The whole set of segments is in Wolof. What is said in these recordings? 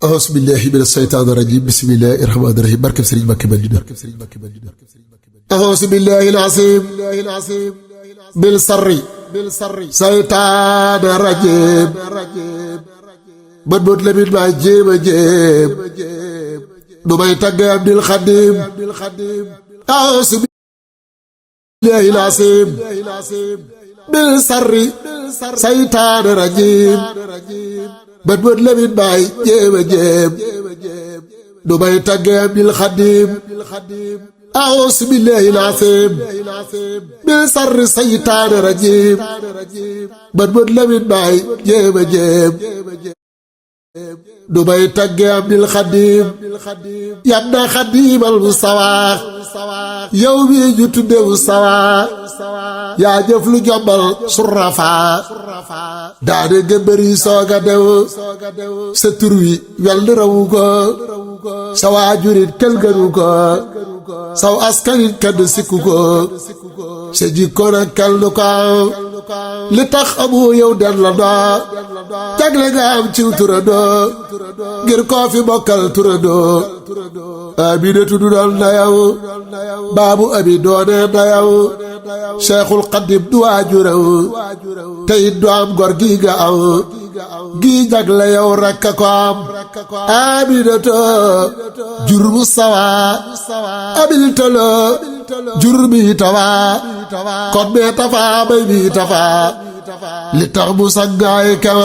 auzu billahi mina shaytaani rajiim bismillahi rahmaani rahiim barkeb Sëriñ Mbàkke Madina auzu billahi al-aziim bil sarri saytaani rajiim bët bët la mit maay jéem a jéem du may tagge Abdul Xadim auzu billahi al-aziim bil sarri saytaani rajiim bët bët la mit maay jéem a jéem du may tagge Abdul Xadim auzu billahi al-aziim bil sarri saytaani rajiim bët bët la mit maay jéem a jéem du may tagge Abdul Xadim yam na Xadimal Mustafaa yow mi ñu tudde Mustafaa yaa jëf lu jombal surrafaa daane gëmbëri sooga dew sa tur wi wel ni rawu ko sa waajurit kel gënu ko saw askanit kenn sikku ko sa jikko nag kel nu ko li tax amu yow den la doo jagle nga am ciw turandoo ngir koo fi bokkal turandoo Aminatu du doon na yow baabu abi doone na yow Cheikhul Xadim du waajuraw te it du am gor gi nga aw gii jagle yow rekk a ko am Aminatu jur mu sawa abil talo jur mi tawa kon mee tafa may mi tafa li tax mu sangaay kaw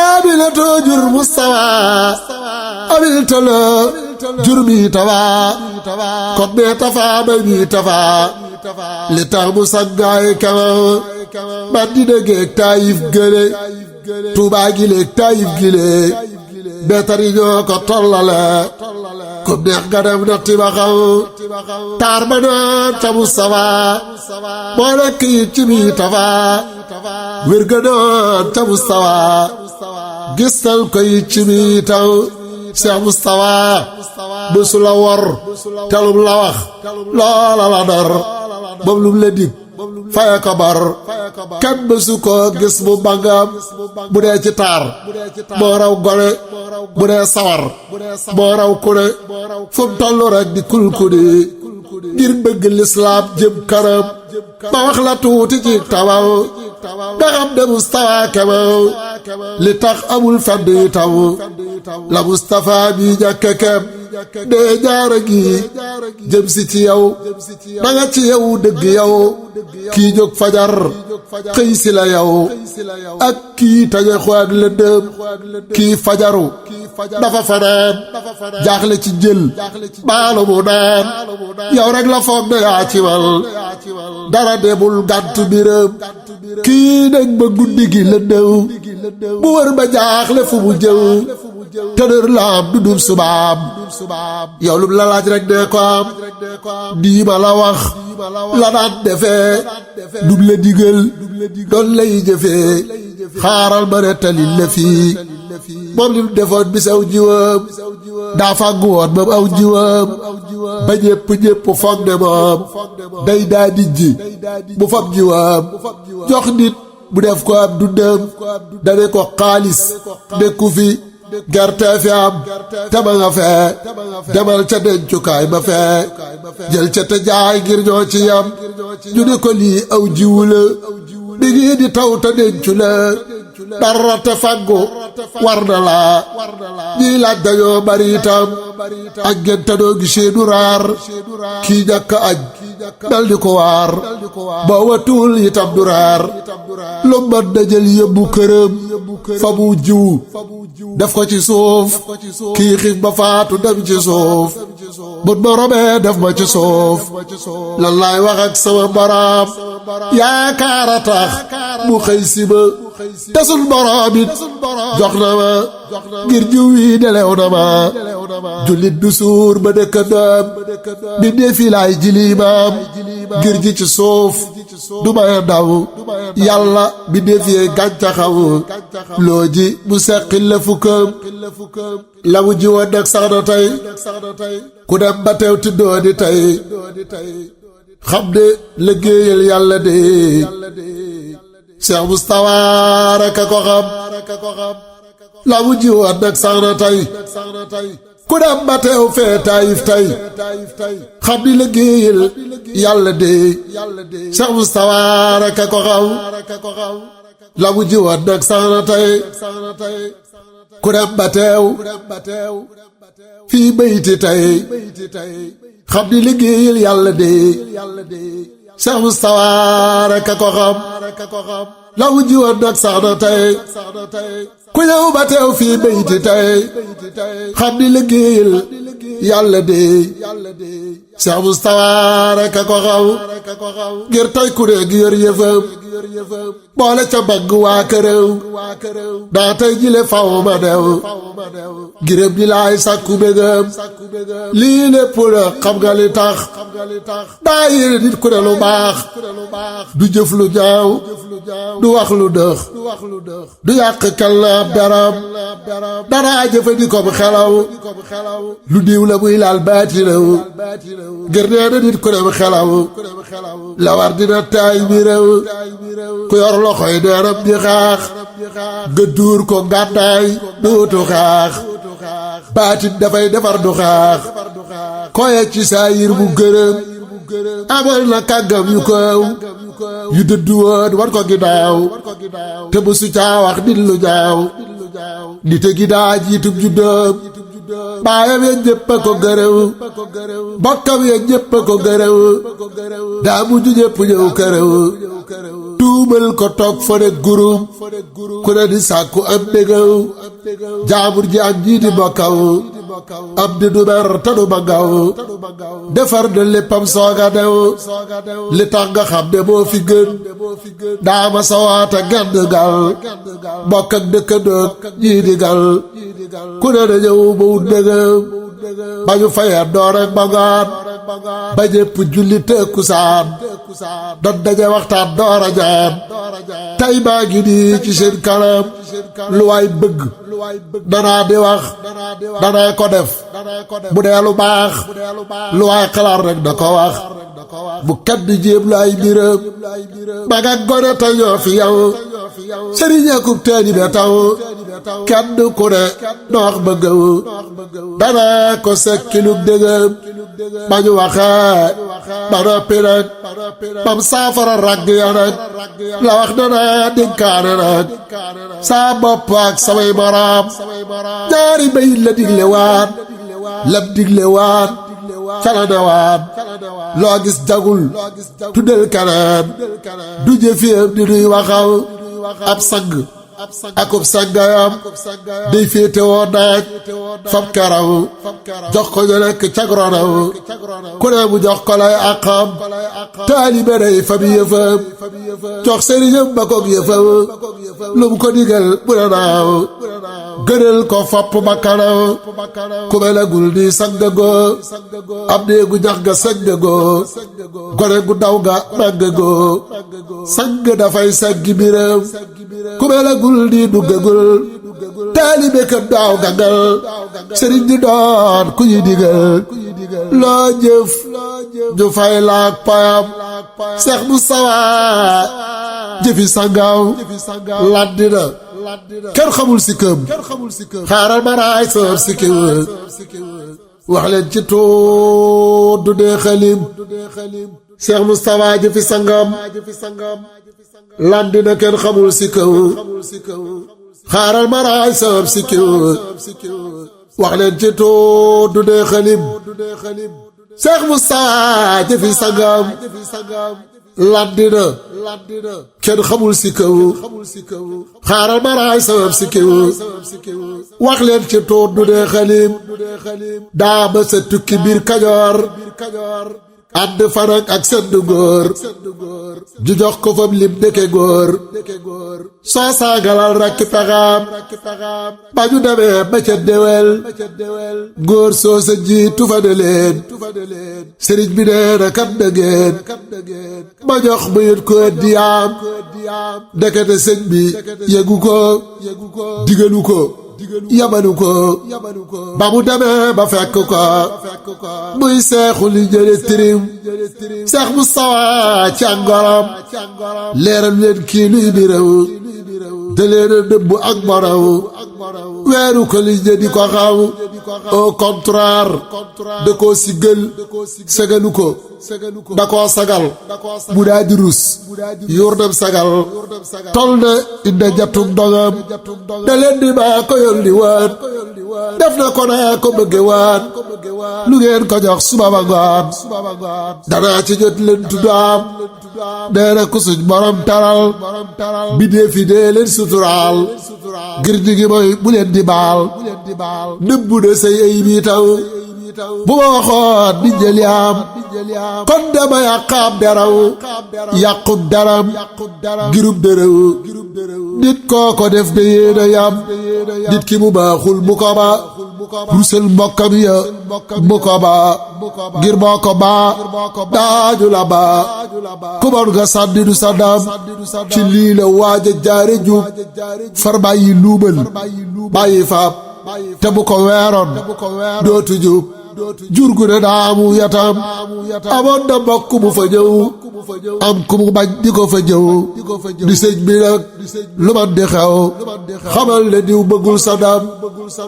Aminatu jur mu sawa abil talo jur mi tawa kon mee tafa may mi tafa li tax mu sangaay kaw Madina géeg Taayif gële Tuubaa gi léeg Taayif gi léeg beetari ñoo ko tollale comme neex nga dem natti ba xaw taar ba naan ca Mustafaa moo nekk it ci mi tafa wér ga naan ca Mustafaa gistal ko it ci mi taw Seex Mustafaa bésu la wor telum la wax loola la dar moom lum la dig faye ko bar kenn bésu ko gis mu mbangam bu dee ci taar moo raw gone bu dee sawar moo raw kune fu mu toll rek di kulkuni ngir bëgg lislaam jëm kanam ma wax la tuuti ci tawaw nga xam ne Mustafaa kemaw li tax amul fenn yi taw la Mustafaa bi ñàkke kem dee ñaara gi jëm si ci yow da nga ci yow dëgg yow kii jóg fajar xëy si la yow ak kii taje xoag lëndëm kii fajaru dafa fanaan jaaxle ci jël baalu mu naan yow rek la foog ne yaa ci wal dara demul gàntu biram kii nag ba guddi gi lëndëw mu wër ba jaaxle fu mu jëw tënër la am du dul subaam yow lum la laaj rek dee ko am nii ma la wax la daan defee dum la digal doon lay jëfee xaaral ma rettalil la fii moom lim defoon bis aw jiwam daa fàggu woon moom aw jiwam ba ñépp foog ne moom day daa dijji bu fab jiwam jox nit bu def ko am dundam dane ko xaalis nekku fi gerte fi am te ba nga fee demal ca dencukaay ba fee jël ca te jaay ngir ñoo ci yam ñu ne ko lii aw jiwu la mi ngi di taw te dencu la dara te faggu war na la ñii laaj dañoo bari itam ak gente doo gisee du raar kii ñàkk aj dal di ko waar boo watuwul itam du raar lu mën na jël yóbbu këram fa mu jiw def ko ci suuf kii xiif ba faatu dem ci suuf bët ma robee def ma ci suuf lan laay wax ak sama boroom yaakaar a tax mu xëy si ma te sun boroom it jox na ma ngir jiw yi delew na ma jullit du suur ba dëkkandoom bi defi laay jilimaam ngir ji ci suuf du may daw yàlla bi defee gàncaxaw loo ji mu seqil la fukkam la mu ji woon nag sax na tey ku dem ba teew ti dooni tey xam ne liggéeyal yàlla de Cheikh Moustapha rek a ko xam la mu jiwoon nag sax na tey ku dem ba teew fee Taayif tey xam ni liggéeyal yàlla de Cheikh Moustapha rek a ko xam la mu jiwoon nag sax na tey ku dem ba teew fii bayti tey xam ni liggéeyal yàlla de Cheikh Moustapha rek a ko xam la mu jiwoon nag sax na tey ku ñëw ba teew fii bayti tey xam ni liggéeyal yàlla de Cheikh Moustapha rek a ko xam ngir tey ku ne gi yor yëfam boole ca bagg waa këréw daa tey jile faw ma dew girëm di laay sàkku bégam lii lépp la xam nga li tax daa yéene nit ku ne lu baax du jëf lu ñaaw du wax lu dëx du yàq kal ab daram dara jëfandikoo bu xelaw lu diw la muy laal baatinaw ngir nee na nit ku ne mu xelaw la war dina taay mi réew ku yor loxoy neeram di xaax nga duur ko gànnaay duutu xaax baatin dafay defar du xaax koye ci saa yir bu gërëm amal na kàggam yu kow yu dëddu woon war ko ginnaaw te bu su caa wax nit lu ñaaw nite gi daa jiitub juddoom baayam ya ñépp a ko gërëw bokkam ya ñépp a ko gërëw daa mujj ñépp ñëw kërëw tuubal ko toog fa ne gurum ku ne di sàkku am bégaw jaamur ji ak ñii di bokkaw am di du mer te du ma ngaw defar na léppam sooga dew li tax nga xam ne moo fi gën daa ma sawaata genn gal bokk ak dëkkandoog ñii di gal ku ne na ñëw ba wut ndëgëm ba ñu fayee door ak bangaan ba ñépp julli tëkkusaan dan daje waxtaan door a ñaan tey maa ngi nii ci seen kanam lu waay bëgg danaa di wax danaa ko def bu dee lu baax lu waay xalaat rek da ko wax bu kenn jéem lu ay mbiram mag ak gone te ñoo fi yow sëriñ akub taalibe taw kenn ku ne noox bëggaw danaa ko sekkilug dëggam ba ñu waxee ba noppi nag bam saafara ragg ya nag la wax danaa dénkaane nag saa bopp ak samay maraam ñaari bay la digle waat lam digle waat cala ne waat loo gis jagul tuddal kanaan du jëfeem di nuy waxaw ab sang akub sangayam day féete woo naaj fab karaw jox ko ñu nekk cagronaw ku ne mu jox ko lay àqam taalibe day fab yëfam jox sëriñam ba koog yëfam lu mu ko digal bu ne naaw gënal ko fopp bakkanaw ku melagul ni sangagoo am néegu ñax ga sangagoo gone gu daw ga màggagoo sang dafay saggi biram ku melagul ni duggagul taalibe kat daaw gangal sëriñ di doon ku ñuy digal loo jëf ñu fay laak payam Seex Mustafa jëfi sangaw laddina kenn xamul si këm xaaral ma raay sër si këm wax leen ci tuut du dee xalim Seex Mustafa jëfi sangam landina kenn xamul si kaw xaaral ma raay sër si këm wax leen ci tuut du dee xalim Seex Mustafa jëfi sangam landina kenn xamul si kaw xaaral ma raay sabab si kaw wax leen ci tuut du dee xalim daa ma sa tukki biir Kajoor ànd fanak ak sedd góor ju jox ko fam lim dëkke góor soo saagalal rakki pexaam ba ñu demee ba ca déwél góor soo sa jiitu fa ne leen sëriñ bi nee na kat na ngeen ma jox mu yët ko addiyaam ndekete sëñ bi yëgu ko digalu ko yabalu ko ba mu demee ba fekk ko muy seexu li jële tirim seex Mustafa ci ak ngoram leeral leen kii luy biréw te leen a dëbb ak boraw weeru ko li di ko xaw au contraire da koo siggal sagalu ko da koo sagal mu daa di rus yuur dem sagal tol na inde jatug dongam da leen di maa ko yolli waan def na ko naa ko bëgge waan lu ngeen ko jox suba ba ngoon danaa ci jot leen tuddaam nee na ku suñ borom taral bidee fi dee leen suturaal ngir ñu ngi mooy bu leen di baal nëbbu na say ay bii taw bu ma waxoon di njëliyaam kon dama yàqaam deraw yàqub daram girub dërëw nit koo ko def de yéena yam nit ki mu baaxul mu ko ba rusel mbokkam ya mu ko ba ngir moo ko ba daaju la ba ku bon nga sànni du sa dam ci lii la waaja jaare jub far bàyyi luubal bàyyi faab te bu ko weeroon dootu jub jur gu ne daamu yatam amoon na mbokk mu fa ñëw am ku mu bañ di ko fa ñëw di sëñ bi nag lu man di xew xamal ne diw bëggul sa dam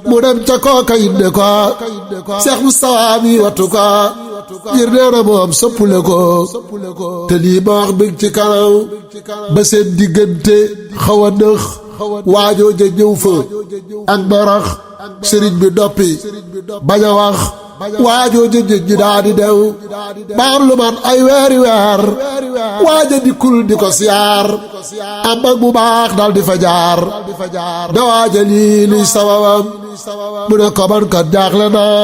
mu dem ca kooka inde ko Seex Mustafa mi wattu ko ngir nee na moom soppule ko te lii ma wax bég ci kanam ba seen diggante xaw a nëx waajoo ja ñëw fa ak barax sëriñ bi noppi bañ a wax waajoo jëjëj ji daa di dew baam lu man ay weeri weer waaja dikkul di ko siyaar am ak bu baax dal di fa jaar da waaja lii luy sababam mu ne ko man kat jaaxle naa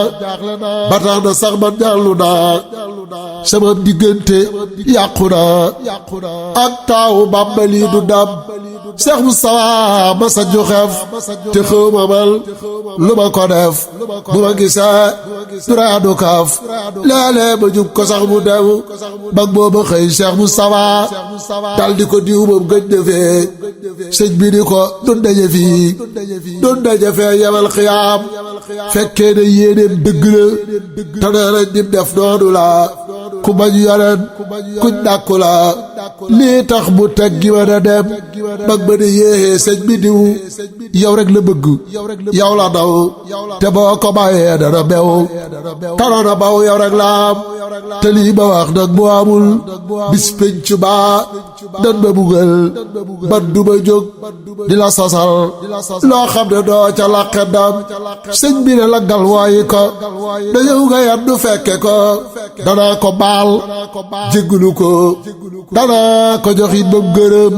ba tax na sax man ñaanlu naa sama diggante yàqu naa ak taawu bàmbali du dam Seex Mustafa ma sa joxef te xëw ma mal lu ma ko def bu ma gisee duraadu kaaf léeg-léeg ma jub ko sax mu dem bag booba xëy Seex Mustafa dal di ko diw moom gëj defee sëñ bi di ko dun daje fii dun daje fee yemal xiyaam fekkee ne yéeneem dëgg la te nee nañ nim def noonu la ku bañ yoleen kuñ dàkku la lii tax mu teg gi ma na dem bag ba ne yéexee sëñ bi diw yow rek la bëgg yow la daw te boo ko bàyyee dana bew tanoona baw yow rek la am te lii ma wax nag bu amul bis penc baa dan ma bugal man du ma jóg di la sosal loo xam ne doo ca laqe dam sëñ bi ne la gal waayi ko da yow nga yandu fekke ko danaa ko baal jéggulu ko danaa ko joxit ba gërëm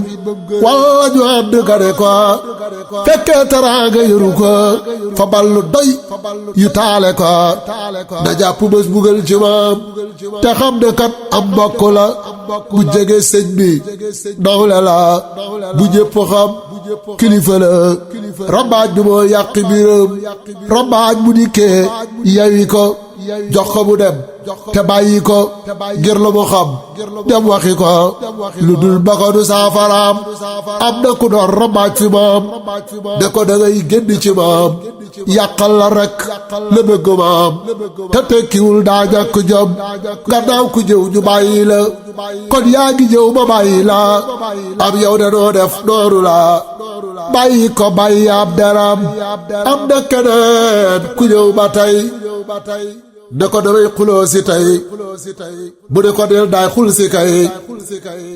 walla ñu ànd gane ko fekkee teraanga yoru ko fa ballu doy yu taale ko na jàpp bés bugal ci moom te xam ne kat am mbokk la bu jege sëñ bi nawle la bu ñépp xam kilifa la rambaaj bi moo yàqi biram rambaaj bu dikkee yawi ko jox ko mu dem te bàyyi ko ngir lu mu xam dem waxi ko lu dul ba ko du saafaraam am na ku doon rambaaj fi moom ne ko da ngay génn ci moom yàqal la rek la bëgg moom te tekkiwul daa ñàkk jom gannaaw ku jëw ñu bàyyi la kon yaa ngi jëw ma bàyyi la am yow de noo def noonu la bàyyi ko bàyyi ab deram am na keneen ku ñëw ba tey ne ko damay xuloo si tey bu ne ko del daay xul si kay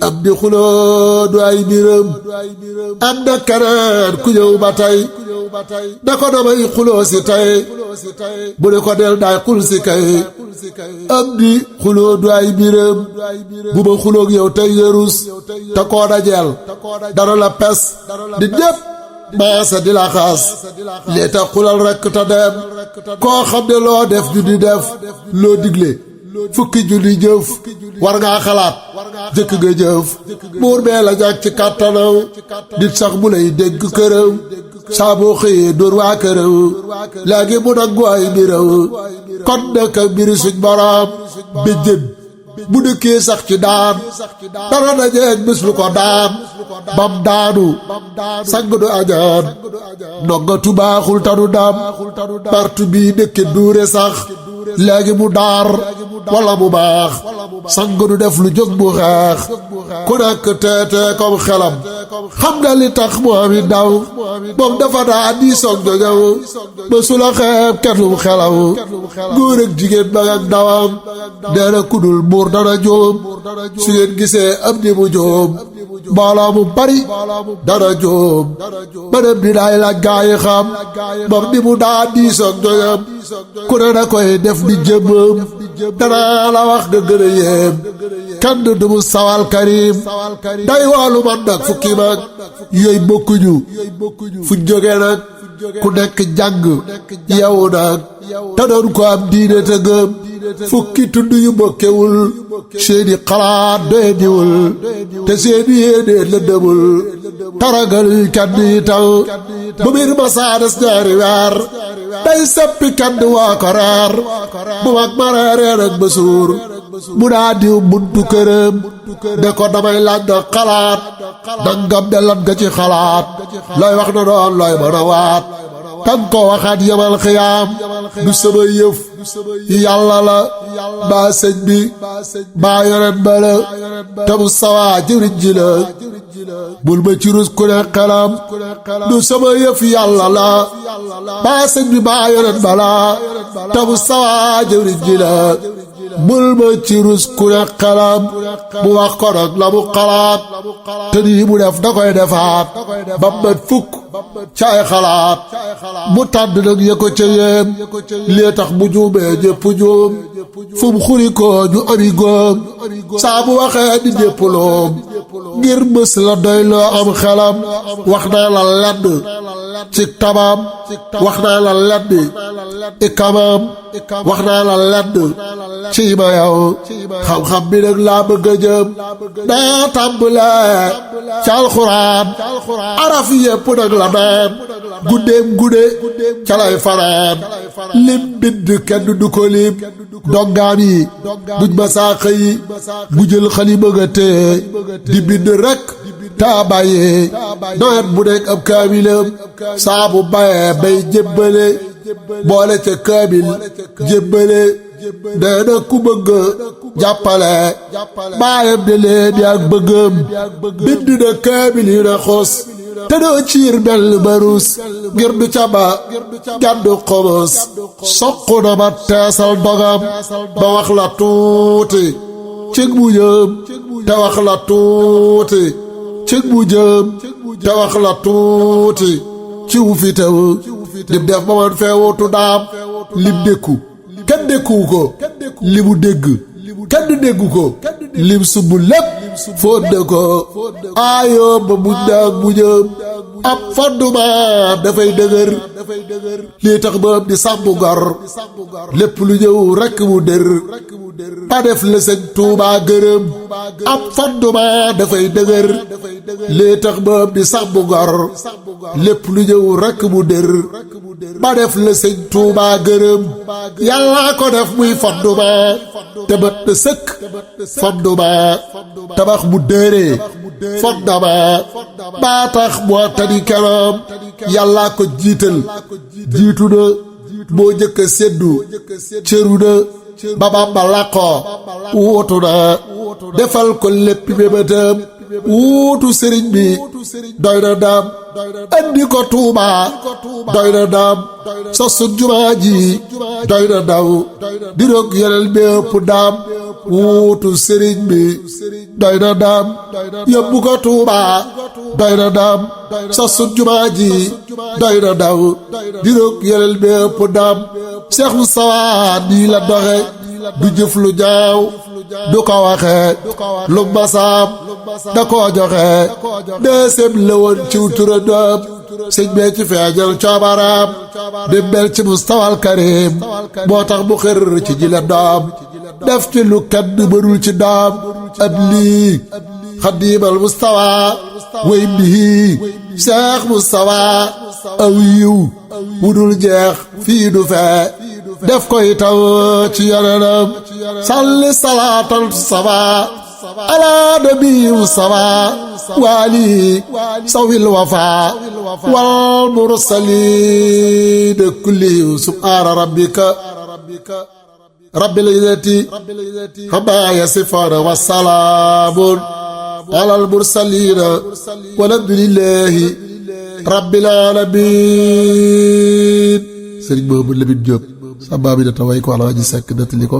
am di xuloo du ay mbiram am na keneen ku ñëw ba tey ne ko damay xuloo si tey bu ne ko del daay xul si kay am di xuloo du ay mbiram bu ma xuloog yow tey yarus te koo dajeel dara la pes di ñépp maasa di la xaas lii tax xulal rekk te dem koo xam ne loo def ju di def loo digle fukki junni jëf war ngaa xalaat jëkk nga jëf buur bee la jàg ci kàttanaw nit sax mu lay dégg këram saa boo xëyee dóor waa këram léegi mu nangu ay mbiraw kon naka mbiri suñ boroom béjjën bu dëkkee sax ci daan dara dajeeg bés lu ko daan bam daanu sang du añaan ndongatu baaxul tanu daam partu bii dëkke duure sax léegi mu daar wala mu baax sang du def lu jóg mu xeex ku nekk teetee comme xelam xam nga li tax mu ami ndaw moom dafa daa di soog joñaw ba su la xeeb kenn lu xelaw góor ak jigéen mag ak ndawam nee na kudul buur dana jóom su ngeen gisee am ni mu jóom mbooloo mu bari dana jóom ba dem di daay laaj gaa yi xam moom ni mu daa di soog joñam ku ne da koy def di jëmmam danaa la wax nga gën a yéem kenn du mu sawal karim day woolu man nag fukki mag yooyu bokkuñu fu jóge nag ku nekk jàng yewu nag te doon ko am diine te gëm fukki tudd yu bokkewul seeni xalaat doye diwul te seeni yéene la demul taragal kenn yi taw bu mbir ma saanes ñaari weer day seppi kenn waa ko reer bu mag ma reeree nag ba suur mu daa diw buntu këram ne ko damay laaj na xalaat dangam de lan nga ci xalaat looy wax na doon looy mën a waat kan ko waxaat yamal xiyaam du sama yëf yàlla la baa sëñ bi baa yonent ba la te mu sawaa jëriñ ji la bul ma ci rus ku ne xelam du sama yëf yàlla la baa sëñ bi baa yonent ba la te mu sawaa jëriñ ji la bul ma ci rus ku ne xelam mu wax ko nag la mu xalaat te nii mu def da koy defaat ba mat fukk caay xalaat mu tàdd nag ya ko ca yéem lii tax mu juumee ñépp juum fu mu xuri ko ñu ami góom saa bu waxee di ñépp loom ngir mës la doy loo am xelam wax naa la ledd ci tabam wax naa la ledd ikamam wax naa la ledd ci ma yow xam-xam bi nag laa bëgg a jëm daa tàmbalee ca alxuraan araf yépp nag la naan guddeem gudde ca lay fanaan lim bind kenn du ko lim dongaam yi buñ ma saa xëy bu jël xalima nga téye di bind rek taa bàyyee nawet bu nekk ab kaamilam saa bu bayee bay jébbale boole ca kaamil jébbale nee na ku bëgg jàppale baayam de leen yaag bëggam bind na kaamil yi na xos te doo ciir mel barus ngir du caba gàddu xomos soq na ma teesal dogam ba wax la tuuti cig bu jëm te wax la tuuti cig bu jëm te wax la tuuti ciw fi tew lim def ba man fee wutu daam lim dékku kenn dékkuwu ko li mu dégg kenn déggu ko lim sumb lépp fóot na ko aayoo ba muñ naag muñam ab fondement dafay dëgër lii tax ba am di sàmm gor lépp lu ñëw rekk mu dër ba def la sëñ Tuubaa gërëm ab fondement dafay dëgër lii tax ba am di sàmm gor lépp lu ñëw rekk mu dër ba def la sëñ Tuubaa gërëm yàlla ko def muy fondement te mat na sëkk fondement tabax bu dëree fondement baa tax moo tani kanam yàlla ko jiital jiitu na moo njëkk a séddu cëru na ba Bamba làqoo wuutu na defal ko lépp mébétam wuutu sëriñ bi doy na daam andi ko Tuuba doy na daam sosu jumaa ji doy na daw di roog yeneen bi ëpp daam wuutu sëriñ bi doy na daam yóbbu ko Tuuba doy na daam sosu jumaa ji doy na daw di roog yeneen bi ëpp daam Seex Mustafaa nii la doxe du jëf lu ñaaw du ko waxe lu masaam da koo joxe deesem la woon ciw turandoom sëñ bee ci feeñal coobaraam di mel ci Mustafaa Karim moo tax mu xër ci jile doom def ci lu kenn mënul ci doom ab lii xadiimal Mustafaa way mbii Seex Mustafaa aw yiw wudul jeex fii du fee def koy taw ci yonenam salli salaatan sawa ala nabiyu sawa waali sawil wafa wal mursalin kulli subhana rabbika rabbil izzati amma yasifun wa salaamun alal mursalin walhamdulillahi rabbil alamin Sëriñ Mouhamadou Lamine Diop sa baabi da taway ko Alaaji Sekk nettali ko